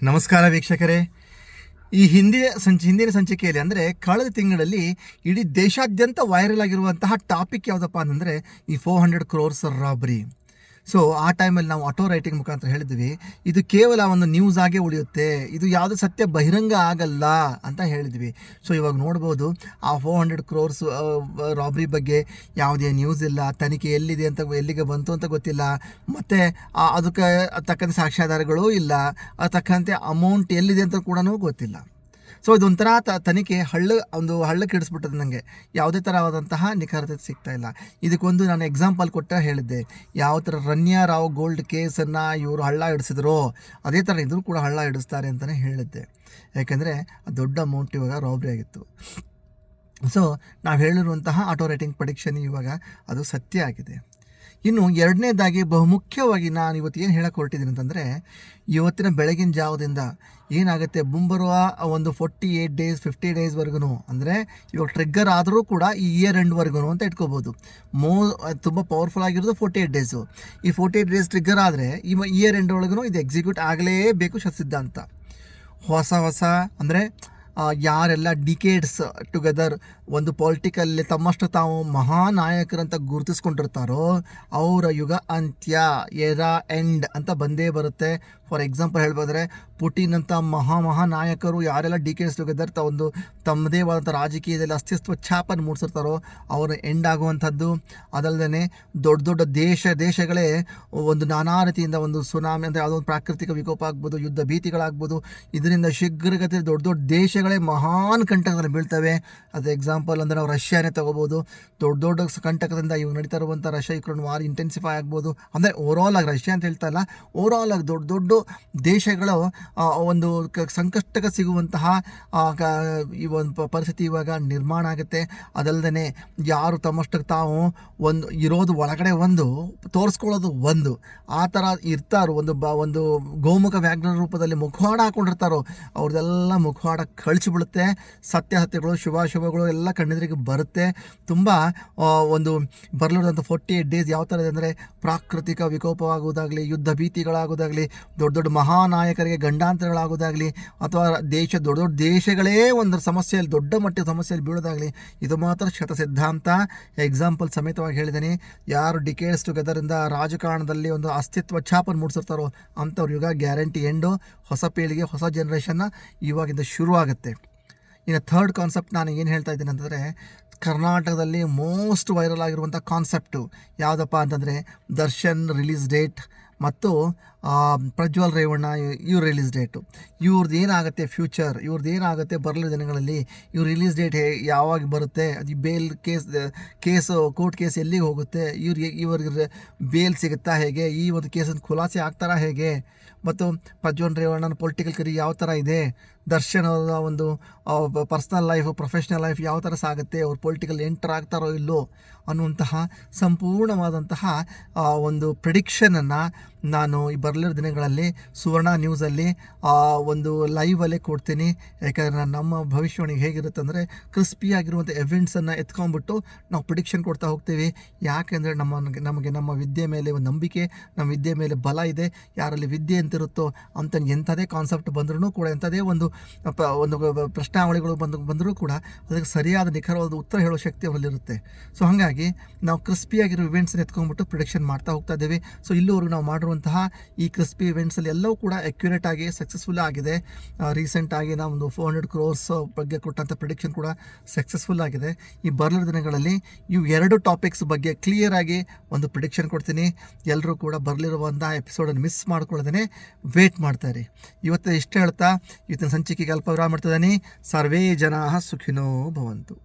ನಮಸ್ಕಾರ ವೀಕ್ಷಕರೇ. ಈ ಹಿಂದಿನ ಸಂಚಿಕೆಯಲ್ಲಿ ಅಂದರೆ ಕಳೆದ ತಿಂಗಳಲ್ಲಿ ಇಡೀ ದೇಶಾದ್ಯಂತ ವೈರಲ್ ಆಗಿರುವಂತಹ ಟಾಪಿಕ್ ಯಾವುದಪ್ಪ ಅಂತಂದರೆ ಈ 400 crores ರಾಬರಿ. ಸೊ ಆ ಟೈಮಲ್ಲಿ ನಾವು ಆಟೋ ರೈಟಿಂಗ್ ಮುಖಾಂತರ ಹೇಳಿದ್ವಿ, ಇದು ಕೇವಲ ಒಂದು ನ್ಯೂಸ್ ಆಗೇ ಉಳಿಯುತ್ತೆ, ಇದು ಯಾವುದು ಸತ್ಯ ಬಹಿರಂಗ ಆಗಲ್ಲ ಅಂತ ಹೇಳಿದ್ವಿ. ಸೊ ಇವಾಗ ನೋಡ್ಬೋದು, ಆ 400 crores ರಾಬರಿ ಬಗ್ಗೆ ಯಾವುದೇ ನ್ಯೂಸ್ ಇಲ್ಲ, ತನಿಖೆ ಎಲ್ಲಿದೆ ಅಂತ ಎಲ್ಲಿಗೆ ಬಂತು ಅಂತ ಗೊತ್ತಿಲ್ಲ, ಮತ್ತು ಅದಕ್ಕೆ ತಕ್ಕಂತೆ ಸಾಕ್ಷ್ಯಾಧಾರಗಳೂ ಇಲ್ಲ, ಅದು ತಕ್ಕಂತೆ ಅಮೌಂಟ್ ಎಲ್ಲಿದೆ ಅಂತ ಕೂಡ ಗೊತ್ತಿಲ್ಲ. ಸೊ ಇದೊಂಥರ ತನಿಖೆ ಹಳ್ಳಕ್ಕೆ ಹಿಡಿಸ್ಬಿಟ್ಟது. ನನಗೆ ಯಾವುದೇ ಥರವಾದಂತಹ ನಿಖರತೆ ಸಿಗ್ತಾ ಇಲ್ಲ. ಇದಕ್ಕೊಂದು ನಾನು ಎಕ್ಸಾಂಪಲ್ ಹೇಳಿದ್ದೆ, ಯಾವ ಥರ ರನ್ಯಾ ರಾವ್ ಗೋಲ್ಡ್ ಕೇಸನ್ನು ಇವರು ಹಳ್ಳ ಹಿಡಿಸಿದ್ರು ಅದೇ ಥರ ಇದ್ರು ಕೂಡ ಹಳ್ಳ ಹಿಡಿಸ್ತಾರೆ ಅಂತಲೇ ಹೇಳಿದ್ದೆ. ಯಾಕೆಂದರೆ ದೊಡ್ಡ ಅಮೌಂಟ್ ಇವಾಗ ರಾಬರಿ ಆಗಿತ್ತು. ಸೊ ನಾವು ಹೇಳಿರುವಂತಹ ಆಟೋ ರೈಟಿಂಗ್ ಪ್ರೆಡಿಕ್ಷನ್ ಇವಾಗ ಅದು ಸತ್ಯ ಆಗಿದೆ. ಇನ್ನು ಎರಡನೇದಾಗಿ ಬಹುಮುಖ್ಯವಾಗಿ ನಾನು ಇವತ್ತು ಏನು ಹೇಳಕ್ಕೆ ಹೊರಟಿದ್ದೀನಿ ಅಂತಂದರೆ, ಇವತ್ತಿನ ಬೆಳಗಿನ ಜಾವದಿಂದ ಏನಾಗುತ್ತೆ, ಮುಂಬರುವ ಒಂದು 48 days 50 daysವರೆಗೂ, ಅಂದರೆ ಇವಾಗ ಟ್ರಿಗ್ಗರ್ ಆದರೂ ಕೂಡ ಈ ಇಯರ್ ಎಂಡ್ವರೆಗೂ ಅಂತ ಇಟ್ಕೋಬೋದು. ತುಂಬ ಪವರ್ಫುಲ್ ಆಗಿರೋದು 48 days. ಈ 48 days ಟ್ರಿಗ್ಗರ್ ಆದರೆ ಈ ಇಯರ್ ಎಂಡ್ ಒಳಗೂ ಇದು ಎಕ್ಸಿಕ್ಯೂಟ್ ಆಗಲೇಬೇಕು ಸಿದ್ಧಾಂತ. ಹೊಸ ಅಂದರೆ ಯಾರೆಲ್ಲ ಡಿಕೇಡ್ಸ್ ಟುಗೆದರ್ ಒಂದು ಪೊಲಿಟಿಕಲ್ಲಿ ತಮ್ಮಷ್ಟು ತಾವು ಮಹಾನಾಯಕರಂತ ಗುರುತಿಸ್ಕೊಂಡಿರ್ತಾರೋ ಅವರ ಯುಗ ಅಂತ್ಯ, ಎರಾ ಎಂಡ್ ಅಂತ ಬಂದೇ ಬರುತ್ತೆ. ಫಾರ್ ಎಕ್ಸಾಂಪಲ್ ಹೇಳ್ಬೋದ್ರೆ, ಪುಟಿನ್ ಅಂತ ಮಹಾನಾಯಕರು ಯಾರೆಲ್ಲ ಡಿಕೇಡ್ಸ್ ಟುಗೆದರ್ ತಮ್ಮದೇ ಆದಂಥ ರಾಜಕೀಯದಲ್ಲಿ ಅಸ್ತಿತ್ವ ಛಾಪನ್ನು ಮೂಡಿಸಿರ್ತಾರೋ ಅವರು ಎಂಡ್ ಆಗುವಂಥದ್ದು. ಅದಲ್ಲದೆ ದೊಡ್ಡ ದೇಶಗಳೇ ಒಂದು ನಾನಾ ರೀತಿಯಿಂದ ಒಂದು ಸುನಾಮಿ ಅಂದರೆ ಯಾವುದೋ ಒಂದು ಪ್ರಾಕೃತಿಕ ವಿಕೋಪ ಆಗ್ಬೋದು, ಯುದ್ಧ ಭೀತಿಗಳಾಗ್ಬೋದು, ಇದರಿಂದ ಶೀಘ್ರಗತಿ ದೊಡ್ಡ ದೇಶಗಳೇ ಮಹಾನ್ ಕಂಟಕದಲ್ಲಿ ಬೀಳ್ತವೆ. ಅದು ಎಕ್ಸಾಂಪಲ್ ಅಂದರೆ ನಾವು ರಷ್ಯಾನೇ ತಗೋಬೋದು. ದೊಡ್ಡ ಕಂಟಕದಿಂದ ಇವಾಗ ನಡೀತಾ ಇರುವಂಥ ರಷ್ಯಾ-ಯುಕ್ರೇನ್ ವಾರ್ ಇಂಟೆನ್ಸಿಫೈ ಆಗ್ಬೋದು. ಅಂದರೆ ಓವರಾಲ್ ಆಗಿ ರಷ್ಯಾ ಅಂತ ಹೇಳ್ತಾ ಇಲ್ಲ, ಓವರಾಲ್ ಆಗಿ ದೊಡ್ಡ ದೇಶಗಳು ಒಂದು ಸಂಕಷ್ಟಕ್ಕೆ ಸಿಗುವಂತಹ ಈ ಒಂದು ಪರಿಸ್ಥಿತಿ ಇವಾಗ ನಿರ್ಮಾಣ ಆಗುತ್ತೆ. ಅದಲ್ಲದೆ ಯಾರು ತಮ್ಮಷ್ಟಕ್ಕೆ ತಾವು ಒಂದು ಇರೋದು ಒಳಗಡೆ ಒಂದು ತೋರಿಸ್ಕೊಳ್ಳೋದು ಒಂದು ಆ ಥರ ಇರ್ತಾರೋ, ಒಂದು ಗೋಮುಖ ವ್ಯಾಘ್ರ ರೂಪದಲ್ಲಿ ಮುಖವಾಡ ಹಾಕೊಂಡಿರ್ತಾರೋ ಅವ್ರದ್ದೆಲ್ಲ ಮುಖವಾಡ ಕಳಿಸಿಬಿಡುತ್ತೆ. ಸತ್ಯಾಸತ್ಯಗಳು ಶುಭಾಶುಭಗಳು ಎಲ್ಲ ಕಣ್ಣೆದುರಿಗೆ ಬರುತ್ತೆ. ತುಂಬ ಒಂದು ಬರಲಿರುವಂಥ 48 days ಯಾವ ಥರ ಇದೆ ಅಂದರೆ, ಪ್ರಾಕೃತಿಕ ವಿಕೋಪವಾಗುವುದಾಗಲಿ, ಯುದ್ಧ ಭೀತಿಗಳಾಗೋದಾಗಲಿ, ದೊಡ್ಡ ಮಹಾನಾಯಕರಿಗೆ ಗಂಡಾಂತರಗಳಾಗೋದಾಗಲಿ, ಅಥವಾ ದೊಡ್ಡ ದೇಶಗಳೇ ಒಂದು ಸಮಸ್ಯೆಯಲ್ಲಿ ದೊಡ್ಡ ಮಟ್ಟದ ಸಮಸ್ಯೆಯಲ್ಲಿ ಬೀಳೋದಾಗಲಿ, ಇದು ಮಾತ್ರ ಶತಸಿದ್ಧಾಂತ. ಎಕ್ಸಾಂಪಲ್ ಸಮೇತವಾಗಿ ಹೇಳಿದ್ದೀನಿ. ಯಾರು ಡಿಕೇಡ್ಸ್ ಟುಗೆದರಿಂದ ರಾಜಕಾರಣದಲ್ಲಿ ಒಂದು ಅಸ್ತಿತ್ವ ಛಾಪನ್ನು ಮೂಡಿಸಿರ್ತಾರೋ ಅಂಥವ್ರ ಯುಗ ಗ್ಯಾರಂಟಿ ಎಂಡು. ಹೊಸ ಪೀಳಿಗೆ, ಹೊಸ ಜನ್ರೇಷನ್ನ ಇವಾಗಿಂದ ಶುರುವಾಗುತ್ತೆ. ಇನ್ನು ಥರ್ಡ್ ಕಾನ್ಸೆಪ್ಟ್ ನಾನು ಏನು ಹೇಳ್ತಾ ಇದ್ದೀನಿ ಅಂತಂದರೆ, ಕರ್ನಾಟಕದಲ್ಲಿ ಮೋಸ್ಟ್ ವೈರಲ್ ಆಗಿರುವಂಥ ಕಾನ್ಸೆಪ್ಟು ಯಾವುದಪ್ಪ ಅಂತಂದರೆ, ದರ್ಶನ್ ರಿಲೀಸ್ ಡೇಟ್ ಮತ್ತು ಪ್ರಜ್ವಲ್ ರೇವಣ್ಣ ಇವ್ರ ರಿಲೀಸ್ ಡೇಟು. ಇವ್ರದ್ದು ಏನಾಗುತ್ತೆ ಫ್ಯೂಚರ್, ಇವ್ರದ್ದು ಏನಾಗುತ್ತೆ ಬರಲಿರೋ ದಿನಗಳಲ್ಲಿ, ಇವ್ರ ರಿಲೀಸ್ ಡೇಟ್ ಯಾವಾಗ ಬರುತ್ತೆ, ಅದು ಬೇಲ್ ಕೇಸು ಕೋರ್ಟ್ ಕೇಸ್ ಎಲ್ಲಿಗೆ ಹೋಗುತ್ತೆ, ಇವ್ರಿಗೆ ಬೇಲ್ ಸಿಗುತ್ತಾ ಹೇಗೆ, ಈ ಒಂದು ಕೇಸನ್ನು ಖುಲಾಸೆ ಆಗ್ತಾರಾ ಹೇಗೆ, ಮತ್ತು ಪ್ರಜ್ವಲ್ ರೇವಣ್ಣನ ಪೊಲಿಟಿಕಲ್ ಕರಿ ಯಾವ ಥರ ಇದೆ, ದರ್ಶನ್ ಅವರ ಒಂದು ಪರ್ಸ್ನಲ್ ಲೈಫು ಪ್ರೊಫೆಷ್ನಲ್ ಲೈಫ್ ಯಾವ ಥರ ಸಾಗುತ್ತೆ, ಅವ್ರು ಪೊಲಿಟಿಕಲ್ ಎಂಟರ್ ಆಗ್ತಾರೋ ಇಲ್ಲೋ ಅನ್ನುವಂತಹ ಸಂಪೂರ್ಣವಾದಂತಹ ಒಂದು ಪ್ರಿಡಿಕ್ಷನನ್ನು ನಾನು ಈ ಬರಲಿರೋ ದಿನಗಳಲ್ಲಿ ಸುವರ್ಣ ನ್ಯೂಸಲ್ಲಿ ಒಂದು ಲೈವಲ್ಲೇ ಕೊಡ್ತೀನಿ. ಯಾಕಂದರೆ ನಮ್ಮ ಭವಿಷ್ಯವಾಣಿಗೆ ಹೇಗಿರುತ್ತೆ ಅಂದರೆ, ಕ್ರಿಸ್ಪಿಯಾಗಿರುವಂಥ ಎವೆಂಟ್ಸನ್ನು ಎತ್ಕೊಂಡ್ಬಿಟ್ಟು ನಾವು ಪ್ರಿಡಿಕ್ಷನ್ ಕೊಡ್ತಾ ಹೋಗ್ತೀವಿ. ಯಾಕೆಂದರೆ ನಮಗೆ ನಮ್ಮ ವಿದ್ಯೆ ಮೇಲೆ ಒಂದು ನಂಬಿಕೆ, ನಮ್ಮ ವಿದ್ಯೆ ಮೇಲೆ ಬಲ ಇದೆ. ಯಾರಲ್ಲಿ ವಿದ್ಯೆ ಅಂತಿರುತ್ತೋ ಅಂತ ಎಂಥದೇ ಕಾನ್ಸೆಪ್ಟ್ ಬಂದ್ರೂ ಕೂಡ, ಎಂಥದೇ ಒಂದು ಪ್ರಶ್ನಾವಳಿಗಳು ಬಂದರೂ ಕೂಡ ಅದಕ್ಕೆ ಸರಿಯಾದ ನಿಖರವಾದ ಉತ್ತರ ಹೇಳೋ ಶಕ್ತಿ ಅವರಲ್ಲಿರುತ್ತೆ. ಸೊ ಹಾಗಾಗಿ ನಾವು ಕ್ರಿಸ್ಪಿಯಾಗಿರೋ ಇವೆಂಟ್ಸನ್ನ ಎತ್ಕೊಂಡ್ಬಿಟ್ಟು ಪ್ರಿಡಿಕ್ಷನ್ ಮಾಡ್ತಾ ಹೋಗ್ತಾ ಇದ್ದೇವೆ. ಸೊ ಇಲ್ಲಿವರೆಗೂ ನಾವು ಮಾಡಿರುವಂತಹ ಈ ಕ್ರಿಸ್ಪಿ ಇವೆಂಟ್ಸಲ್ಲಿ ಎಲ್ಲವೂ ಕೂಡ ಅಕ್ಯುರೇಟ್ ಆಗಿ ಸಕ್ಸಸ್ಫುಲ್ ಆಗಿದೆ. ರೀಸೆಂಟಾಗಿ ನಾವು ಒಂದು 400 crores ಬಗ್ಗೆ ಕೊಟ್ಟಂಥ ಪ್ರಿಡಿಕ್ಷನ್ ಕೂಡ ಸಕ್ಸಸ್ಫುಲ್ ಆಗಿದೆ. ಈ ಬರಲಿರೋ ದಿನಗಳಲ್ಲಿ ಇವು 2 ಟಾಪಿಕ್ಸ್ ಬಗ್ಗೆ ಕ್ಲಿಯರಾಗಿ ಒಂದು ಪ್ರಿಡಿಕ್ಷನ್ ಕೊಡ್ತೀನಿ. ಎಲ್ಲರೂ ಕೂಡ ಬರಲಿರುವಂಥ ಎಪಿಸೋಡನ್ನು ಮಿಸ್ ಮಾಡ್ಕೊಳ್ಳೋದೇ ವೇಟ್ ಮಾಡ್ತಾರೆ. ಇವತ್ತು ಇಷ್ಟು ಹೇಳ್ತಾ ಇವತ್ತಿನ ಸಂಚಿಕೆಗೆ ಅಲ್ಪ ವಿರಾಮ ಮಾಡ್ತಿದ್ದೀನಿ. ಸರ್ವೇ ಜನಾಃ ಸುಖಿನೋ ಭವಂತು.